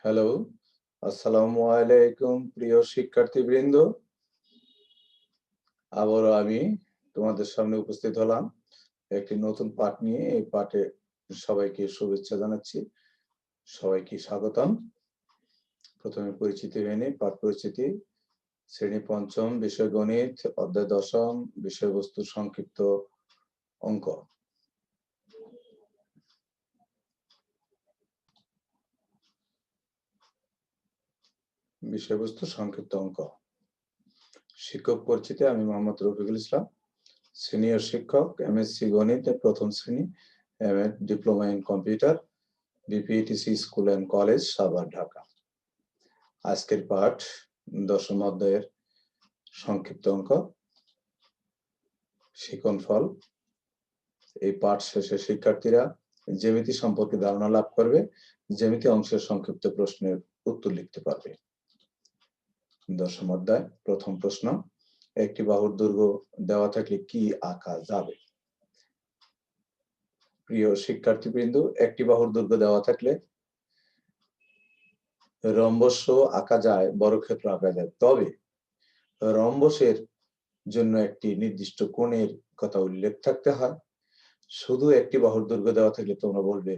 Hello, আসসালামু আলাইকুম প্রিয় শিক্ষার্থীবৃন্দ। আবারও আমি তোমাদের সামনে উপস্থিত হলাম একটি নতুন পাঠ নিয়ে। এই পাঠে সবাইকে শুভেচ্ছা জানাচ্ছি, সবাইকে স্বাগতম। প্রথমে পরিচিতি হয়ে নিই। পাঠ পরিচিতি, শ্রেণী পঞ্চম, বিষয় গণিত, অধ্যায় দশম, বিষয়বস্তু সংক্ষিপ্ত অঙ্ক। বিষয়বস্তু সংক্ষিপ্ত অঙ্ক। শিক্ষক পরিচিতি, আমি মোহাম্মদ রফিকুল ইসলাম, সিনিয়র শিক্ষক, এমএসসি গণিতে প্রথম শ্রেণী, MA diploma in computer, BPTC school and college, Savar, Dhaka. আজকের পাঠ দশম অধ্যায়ের সংক্ষিপ্ত অঙ্ক, শিক্ষণফল। এই পাঠ শেষে শিক্ষার্থীরা জ্যামিতি সম্পর্কে ধারণা লাভ করবে, জ্যামিতি অংশের সংক্ষিপ্ত প্রশ্নের উত্তর লিখতে পারবে। দশম অধ্যায়, প্রথম প্রশ্ন, একটি বাহুর দৈর্ঘ্য দেওয়া থাকলে কি আঁকা যাবে? প্রিয় শিক্ষার্থীবৃন্দ, একটি বাহুর দৈর্ঘ্য দেওয়া থাকলে রম্বস আঁকা যায়, বর্গক্ষেত্র আঁকা যায়। তবে রম্বসের জন্য একটি নির্দিষ্ট কোণের কথা উল্লেখ থাকতে হয়। শুধু একটি বাহুর দৈর্ঘ্য দেওয়া থাকলে তোমরা বলবে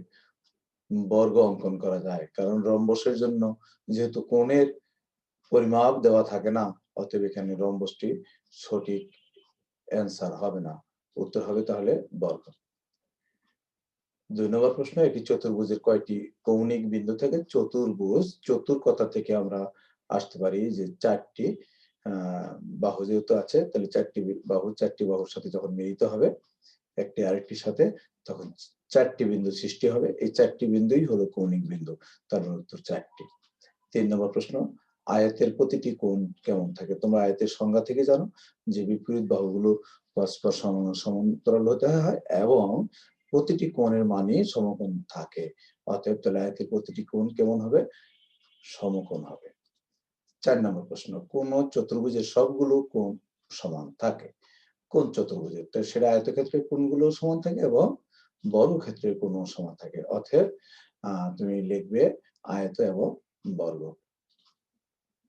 বর্গ অঙ্কন করা যায়, কারণ রম্বসের জন্য যেহেতু কোণের পরিমাপ দেওয়া থাকে না, অতএব এখানে রম্বসটি সঠিক অ্যান্সার হবে না, উত্তর হবে তাহলে বর্গ। 2 নম্বর প্রশ্ন, একটি চতুর্ভুজের কয়টি কৌণিক বিন্দু থেকে? চতুর্ভুজ, চতুর কথা থেকে আমরা আসতে পারি যে 4টি বাহু যেহেতু আছে, তাহলে 4টি বাহু, 4টি বাহুর সাথে যখন মিলিত হবে একটি আরেকটির সাথে, তখন 4টি বিন্দু সৃষ্টি হবে। এই 4টি বিন্দুই হলো কৌণিক বিন্দু, তার উত্তর 4টি। 3 নম্বর প্রশ্ন, আয়তের প্রতিটি কোণ কেমন থাকে? তোমরা আয়তের সংজ্ঞা থেকে জানো যে বিপরীত বাহুগুলো পরস্পর সমান্তরাল হতে হয় এবং প্রতিটি কোণের মানই সমকোণ থাকে। অতএব তাহলে আয়তের প্রতিটি কোণ কেমন হবে? সমকোণ হবে। 4 নম্বর প্রশ্ন, কোন চতুর্ভুজের সবগুলো কোণ সমান থাকে? কোন চতুর্ভুজের? তো সেটা আয়তক্ষেত্রের কোণগুলো সমান থাকে এবং বর্গক্ষেত্রের কোণও সমান থাকে। অতএব তুমি লিখবে আয়ত এবং বর্গ।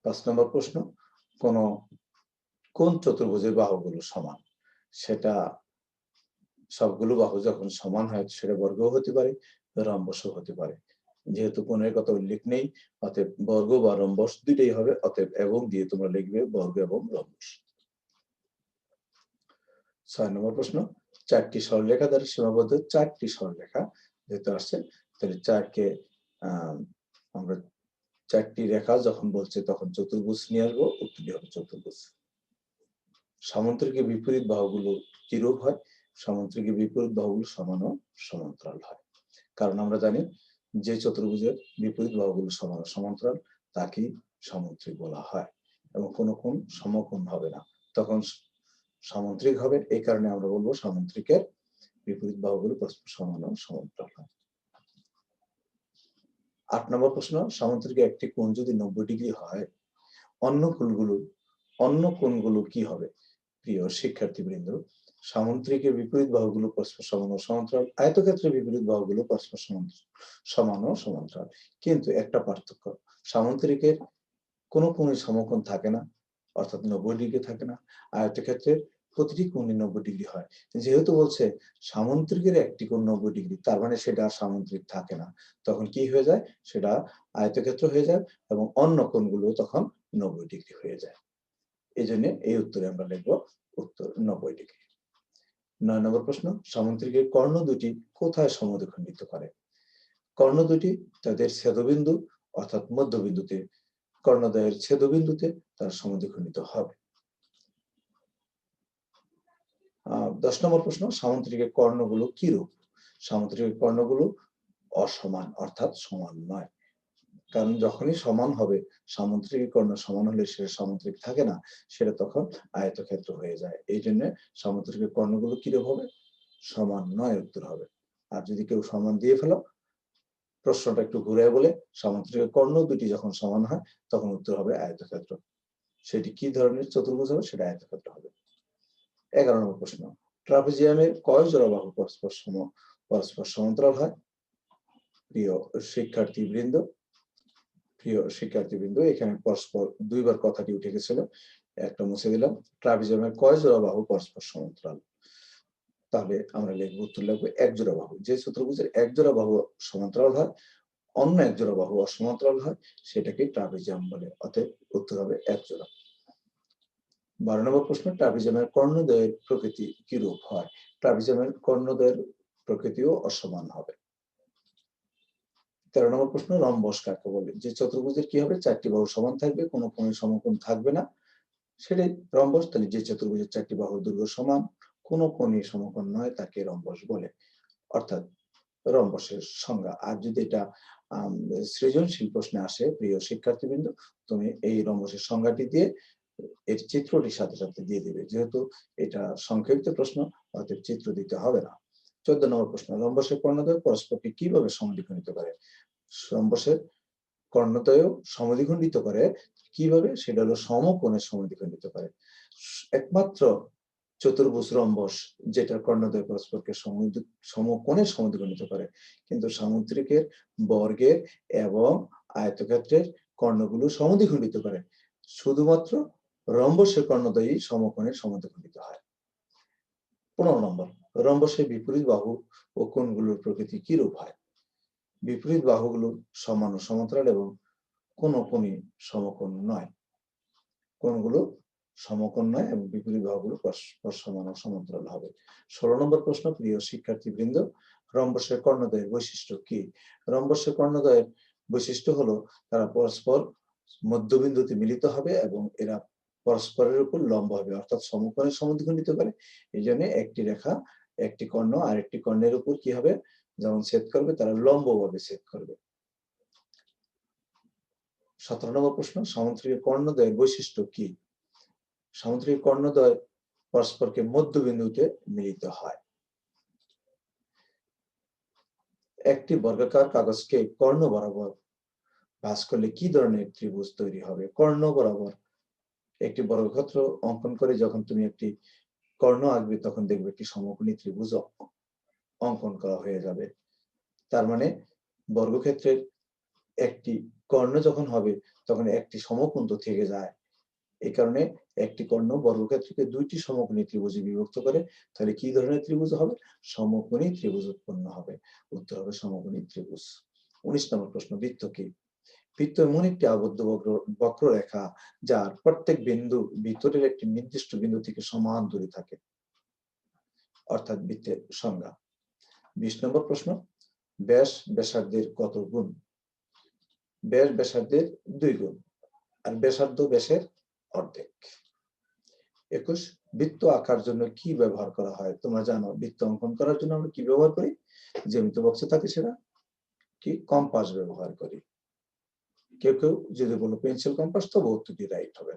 5 নম্বর প্রশ্ন, কোন চতুর্ভুজের বাহুগুলো সমান? সেটা সবগুলো বাহু যখন সমান হয় সেটা বর্গও হতে পারে, রম্বসও হতে পারে। যেহেতু কোণের কথা উল্লেখ নেই, অতএব বর্গ বা রম্বস দুইটাই হবে। অতএব এবং দিয়ে তোমরা লিখবে বর্গ এবং রম্বস। 6 নম্বর প্রশ্ন, 4টি সরলরেখা দ্বারা সীমাবদ্ধ 4টি সরলরেখা যেহেতু আসছে, তাহলে 4কে আমরা 4টি রেখা যখন বলছে তখন চতুর্ভুজ নিয়ে আসবো, উত্তরটি হবে চতুর্ভুজ। সামুদ্রিকের বিপরীত বাহুগুলো কিরূপ হয়? সামুদ্রিকের বিপরীত বাহুগুলো সমান ও সমান্তরাল হয়, কারণ আমরা জানি যে চতুর্ভুজের বিপরীত বাহুগুলো সমান ও সমান্তরাল তাকেই সামুদ্রিক বলা হয়, এবং কোনো কোণ সমকোণ হবে না, তখন সামুদ্রিক হবে। এই কারণে আমরা বলবো সামুদ্রিকের বিপরীত বাহুগুলো পরস্পর সমান ও সমান্তরাল হয়। 8 নম্বর প্রশ্ন, সামুদ্রিকের একটি কোণ যদি 90 ডিগ্রি হয়, অন্য কোণগুলো কি হবে? প্রিয় শিক্ষার্থীবৃন্দ, সামুদ্রিকের বিপরীত বাহুগুলো পরস্পর সমান ও সমান্তরাল, আয়তক্ষেত্রের বিপরীত বাহুগুলো পরস্পর সমান ও সমান্তরাল। কিন্তু একটা পার্থক্য, সামুদ্রিকের কোনো কোণের সমকোণ থাকে না, অর্থাৎ 90 ডিগ্রি থাকে না। আয়তক্ষেত্রের প্রতিটি কোণই 90 ডিগ্রি হয়। যেহেতু বলছে সামুদ্রিকের একটি কোণ 90 ডিগ্রি, তার মানে সেটা আর সামুদ্রিক থাকে না, তখন কি হয়ে যায়? সেটা আয়তক্ষেত্র হয়ে যায় এবং অন্য কোণগুলো তখন 90 ডিগ্রি হয়ে যায়। এই জন্য এই উত্তরে আমরা লিখবো উত্তর 90 ডিগ্রি। 9 নম্বর প্রশ্ন, সামুদ্রিকের কর্ণ দুটি কোথায় সমদ্বিখণ্ডিত করে? কর্ণ দুটি তাদের ছেদবিন্দু অর্থাৎ মধ্যবিন্দুতে, কর্ণদ্বয়ের ছেদবিন্দুতে তারা সমদ্বিখণ্ডিত হবে। 10 নম্বর প্রশ্ন, সামুদ্রিকের কর্ণগুলো কি রূপ? সামুদ্রিকের কর্ণগুলো অসমান, অর্থাৎ সমান নয়, কারণ যখনই সমান হবে, সামুদ্রিক কর্ণ সমান হলে সেটা সামুদ্রিক থাকে না, সেটা তখন আয়তক্ষেত্র হয়ে যায়। এই জন্য সামুদ্রিকের কর্ণগুলো কিরূপ হবে? সমান নয়, উত্তর হবে। আর যদি কেউ সমান দিয়ে ফেলো, প্রশ্নটা একটু ঘুরে বলে, সামুদ্রিকের কর্ণ দুটি যখন সমান হয় তখন উত্তর হবে আয়তক্ষেত্র। সেটি কি ধরনের চতুর্ভুজ হবে? সেটা আয়তক্ষেত্র হবে। 11 নম্বর প্রশ্ন, ট্রাপিজিয়ামের কয় জোড়া বাহু পরস্পর সমান্তরাল হয়? প্রিয় শিক্ষার্থীবৃন্দ, প্রিয় শিক্ষার্থীবৃন্দ, এখানে পরস্পর দুইবার কথাটি উঠে গেছিল, একটা মুছে দিলাম। ট্রাপিজিয়ামের কয় জোড়া বাহু পরস্পর সমান্তরাল? তাহলে আমরা লিখব, উত্তর লিখব এক জোড়া বাহু। যে চতুর্ভুজের এক জোড়া বাহু সমান্তরাল হয়, অন্য এক জোড়া বাহু অসমান্তরাল হয়, সেটাকে ট্রাপিজিয়াম বলে। অতএব উত্তর হবে এক জোড়া। 12 নম্বর প্রশ্ন, ট্রাপিজিয়ামের কর্ণদ্বয়ের প্রকৃতি কিরূপ হয়? ট্রাপিজিয়ামের কর্ণদ্বয়ের প্রকৃতিও অসমান হবে। 13 নম্বর প্রশ্ন, রম্বস কাকে বলে? যে চতুর্ভুজের কি হবে, চারটি বাহু সমান থাকবে, কোনো কোণে সমকোণ থাকবে না, সেটাই রম্বস। তাহলে যে চতুর্ভুজের চারটি বাহুর দৈর্ঘ্য সমান, কোনো কোণে সমকোণ নয়, তাকে রম্বস বলে। অর্থাৎ রম্বসের সংজ্ঞা। আর যদি এটা সৃজনশীল প্রশ্নে আসে, প্রিয় শিক্ষার্থীবৃন্দ, তুমি এই রম্বসের সংজ্ঞাটি দিয়ে এর চিত্রটির সাথে সাথে দিয়ে দিবে। যেহেতু এটা সংক্ষিপ্ত প্রশ্ন, অতএব চিত্র দিতে হবে না। 14 নম্বর প্রশ্ন, রম্বসের কর্ণদ্বয় পরস্পরকে কিভাবে সমদ্বিখণ্ডিত করে? রম্বসের কর্ণদ্বয় সমদ্বিখণ্ডিত করে কিভাবে? সেটা হলো সমকোণে সমদ্বিখণ্ডিত করে। একমাত্র চতুর্ভুজ রম্বস যেটার কর্ণদ্বয় পরস্পরকে সমকোণে সমদ্বিখণ্ডিত করে, কিন্তু সামুদ্রিকের, বর্গের এবং আয়তক্ষেত্রের কর্ণগুলো সমদ্বিখণ্ডিত করে। শুধুমাত্র রম্বসের কর্ণদ্বয়ই সমকোণে সমদ্বিখণ্ডিত হয়। 15 নম্বর, রম্বসের বিপরীত বাহু ও কোণগুলোর প্রকৃতি কিরূপ হয়? বিপরীত বাহুগুলো সমান ও সমান্তরাল এবং কোনো কোণই সমকোণ নয়। কোণগুলো সমকোণ নয় এবং বিপরীত বাহুগুলো পরস্পর সমান ও সমান্তরাল হবে। 16 নম্বর প্রশ্ন, প্রিয় শিক্ষার্থীবৃন্দ, রম্বসের কর্ণদ্বয়ের বৈশিষ্ট্য কি? রম্বসের কর্ণদ্বয়ের বৈশিষ্ট্য হলো তারা পরস্পর মধ্যবিন্দুতে মিলিত হবে এবং এরা পরস্পরের উপর লম্ব হবে, অর্থাৎ সমকোণে সমদ্বিখণ্ডিত করে। এই জন্য একটি রেখা একটি কর্ণ আর একটি কর্ণের উপর কি হবে, যেমন ছেদ করবে, তারা লম্বভাবে ছেদ করবে। 17 নম্বর প্রশ্ন, সামুদ্রিক কর্ণদ্বয়ের বৈশিষ্ট্য কি? সামুদ্রিক কর্ণদ্বয় পরস্পরকে মধ্যবিন্দুতে মিলিত হয়। একটি বর্গাকার কাগজকে কর্ণ বরাবর ভাঁজ করলে কি ধরনের ত্রিভুজ তৈরি হবে? কর্ণ বরাবর একটি বর্গক্ষেত্র অঙ্কন করে যখন তুমি একটি কর্ণ আঁকবে, তখন দেখবে একটি সমকোণী ত্রিভুজ অঙ্কন করা হয়ে যাবে। তার মানে বর্গক্ষেত্রের একটি কর্ণ যখন হবে, তখন একটি সমকোণ তো থেকে যায়। এই কারণে একটি কর্ণ বর্গক্ষেত্রকে দুইটি সমকোণী ত্রিভুজে বিভক্ত করে। তাহলে কি ধরনের ত্রিভুজ হবে? সমকোণী ত্রিভুজ উৎপন্ন হবে। উত্তর হবে সমকোণী ত্রিভুজ। 19 নম্বর প্রশ্ন, বৃত্ত কি? বৃত্ত এমন একটি আবদ্ধ বক্ররেখা যার প্রত্যেক বিন্দু ভিতরের একটি নির্দিষ্ট বিন্দু থেকে সমান দূরে থাকে, অর্থাৎ বৃত্তের সংজ্ঞা। 20 নম্বর প্রশ্ন, ব্যাস ব্যাসার্ধের কত গুণ? ব্যাস ব্যাসার্ধের 2 গুণ, আর ব্যাসার্ধ ব্যাসের অর্ধেক। 21, বৃত্ত আঁকার জন্য কি ব্যবহার করা হয়? তোমরা জানো, বৃত্ত অঙ্কন করার জন্য আমরা কি ব্যবহার করি? জ্যামিতি বক্সে থাকে সেটা কি, কম্পাস ব্যবহার করি। কেউ কেউ যদি বলো পেন্সিল কম্পাস, তবে উত্তরটি রাইট হবে।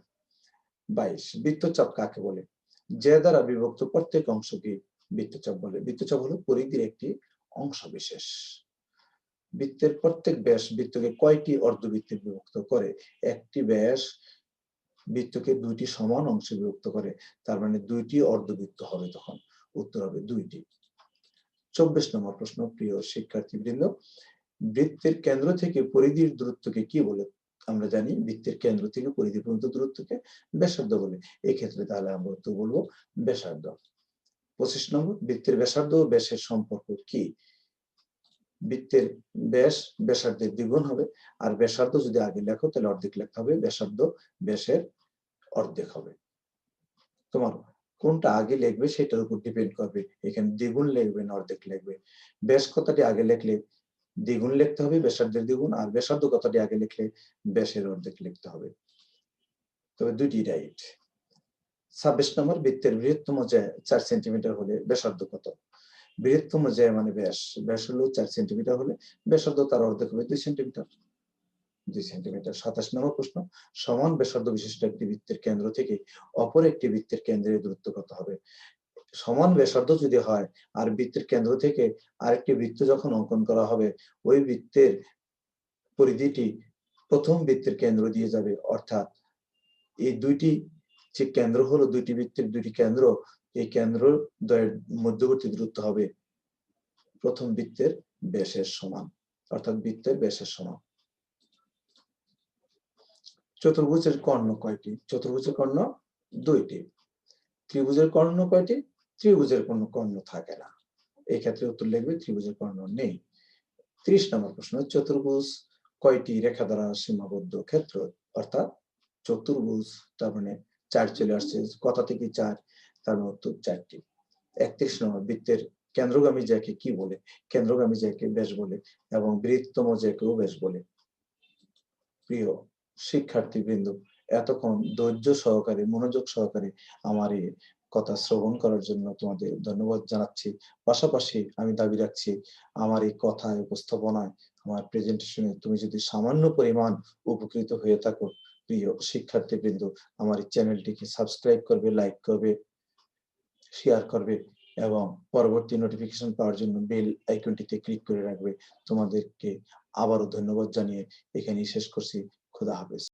22, বৃত্তচাপ কাকে বলে? যে দ্বারা বিভক্ত প্রত্যেক অংশকে বৃত্তচাপ বলে। বৃত্তচাপ হলো পরিধির একটি অংশ বিশেষ। বৃত্তের প্রত্যেক ব্যাস বৃত্তকে কয়টি অর্ধবৃত্তে বিভক্ত করে? একটি ব্যাস বৃত্তকে দুইটি সমান অংশে বিভক্ত করে, তার মানে দুইটি অর্ধবৃত্ত হবে, তখন উত্তর হবে দুইটি। 24 নম্বর প্রশ্ন, প্রিয় শিক্ষার্থীবৃন্দ, বৃত্তের কেন্দ্র থেকে পরিধির দূরত্বকে কি বলে? আমরা জানি বৃত্তের কেন্দ্র থেকে পরিধি পর্যন্ত দূরত্বকে ব্যাসার্ধ বলে। এই ক্ষেত্রে তাহলে আমরা উত্তর বলবো ব্যাসার্ধ। 25 নম্বর, বৃত্তের ব্যাসার্ধ ও ব্যাসের সম্পর্ক কি? বৃত্তের ব্যাস ব্যাসার্ধের দ্বিগুণ হবে, আর ব্যাসার্ধ যদি আগে লেখো তাহলে অর্ধেক লিখতে হবে, ব্যাসার্ধ ব্যাসের অর্ধেক হবে। তোমার কোনটা আগে লিখবে সেটার উপর ডিপেন্ড করবে, এখানে দ্বিগুণ লিখবে না অর্ধেক লিখবে। ব্যাস কথাটি আগে লিখলে দ্বিগুণ লিখতে হবে, ব্যাসার্ধের দ্বিগুণ, আর ব্যাসার্ধ কথাটি আগে লিখলে ব্যাসের অর্ধেক লিখতে হবে। তবে দুটি রাইট। 26 নম্বর, বৃত্তের বৃহত্তম জ্যা 4 সেন্টিমিটার হলে ব্যাসার্ধ কত? বৃহত্তম জ্যা মানে ব্যাস, ব্যাস হলো 4 সেন্টিমিটার হলে ব্যাসার্ধ তার অর্ধেক হবে 2 সেন্টিমিটার। 2 সেন্টিমিটার। 27 নম্বর প্রশ্ন, সমান ব্যাসার্ধ বিশিষ্ট একটি বৃত্তের কেন্দ্র থেকে অপর একটি বৃত্তের কেন্দ্রের দূরত্ব কত হবে? সমান ব্যাসার্ধ যদি হয় আর বৃত্তের কেন্দ্র থেকে আরেকটি বৃত্ত যখন অঙ্কন করা হবে, ওই বৃত্তের পরিধিটি প্রথম বৃত্তের কেন্দ্র দিয়ে যাবে, অর্থাৎ এই দুইটি যে কেন্দ্র হলো, দুইটি বৃত্তের দুইটি কেন্দ্র, এই কেন্দ্র দ্বয়ের মধ্যবর্তী দূরত্ব হবে প্রথম বৃত্তের ব্যাসের সমান, অর্থাৎ বৃত্তের ব্যাসের সমান। চতুর্ভুজের কর্ণ কয়টি? চতুর্ভুজের কর্ণ ২ টি। ত্রিভুজের কর্ণ কয়টি? ত্রিভুজের কোনো কর্ণ থাকে না। এই ক্ষেত্রে উত্তর লিখবে ত্রিভুজের কর্ণ নেই। ৩০ নম্বর প্রশ্ন, চতুর্ভুজ কয়টি রেখা দ্বারা সীমাবদ্ধ ক্ষেত্র? অর্থাৎ চতুর্ভুজ তার মানে ৪ চলে আসছে। কথা থেকে ৪, তার মানে উত্তর ৪ টি। ৩১ নম্বর, বৃত্তের কেন্দ্রগামী জ্যাকে কি বলে? কেন্দ্রগামী জ্যাকে ব্যাস বলে এবং বৃহত্তম জ্যাকেও ব্যাস বলে। প্রিয় শিক্ষার্থীবৃন্দ, এতক্ষণ ধৈর্য সহকারে, মনোযোগ সহকারে আমার এই কথা শ্রবণ করার জন্য তোমাদের ধন্যবাদ জানাচ্ছি। পাশাপাশি আমি দাবি রাখছি, আমার এই কথায়, উপস্থাপনায়, আমার প্রেজেন্টেশনে তুমি যদি সামান্য পরিমাণ উপকৃত হয়ে থাকো, প্রিয় শিক্ষার্থীবৃন্দ, আমার এই চ্যানেলটিকে সাবস্ক্রাইব করবে, লাইক করবে, শেয়ার করবে এবং পরবর্তী নোটিফিকেশন পাওয়ার জন্য বেল আইকনটিতে ক্লিক করে রাখবে। তোমাদেরকে আবারও ধন্যবাদ জানিয়ে এখানেই শেষ করছি। খোদা হাফেজ।